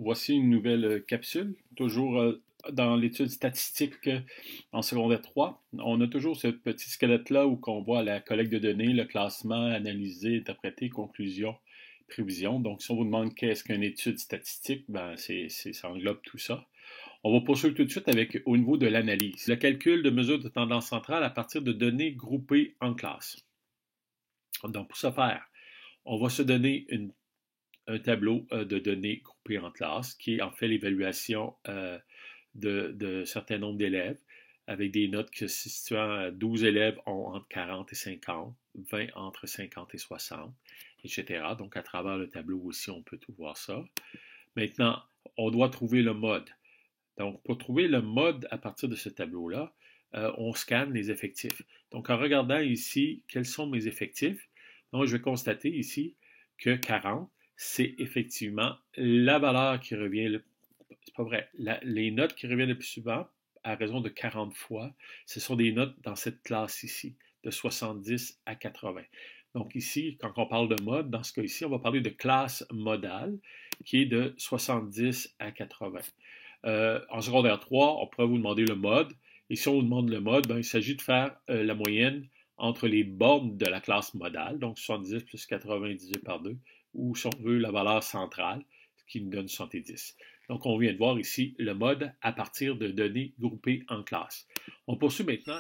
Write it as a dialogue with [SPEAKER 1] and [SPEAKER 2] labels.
[SPEAKER 1] Voici une nouvelle capsule, toujours dans l'étude statistique en secondaire 3. On a toujours ce petit squelette-là où on voit la collecte de données, le classement, analyser, interpréter, conclusion, prévision. Donc, si on vous demande qu'est-ce qu'une étude statistique, ça englobe tout ça. On va poursuivre tout de suite avec au niveau de l'analyse. Le calcul de mesures de tendance centrale à partir de données groupées en classes. Donc, pour ce faire, on va se donner un tableau de données groupées en classes qui est en fait l'évaluation de certains nombres d'élèves avec des notes qui se situant à 12 élèves ont entre 40 et 50, 20 entre 50 et 60, etc. Donc à travers le tableau aussi, on peut tout voir ça. Maintenant, on doit trouver le mode. Donc pour trouver le mode à partir de ce tableau-là, on scanne les effectifs. Donc en regardant ici, quels sont mes effectifs, donc je vais constater ici que 40, c'est effectivement la valeur qui revient, c'est pas vrai, les notes qui reviennent le plus souvent, à raison de 40 fois, ce sont des notes dans cette classe ici, de 70 à 80. Donc ici, quand on parle de mode, dans ce cas ici, on va parler de classe modale, qui est de 70 à 80. En secondaire 3, on pourrait vous demander le mode, et si on vous demande le mode, il s'agit de faire la moyenne entre les bornes de la classe modale, donc 70 plus 80 divisé par 2, ou si on veut la valeur centrale, ce qui nous donne 70. Donc on vient de voir ici le mode à partir de données groupées en classes. On poursuit maintenant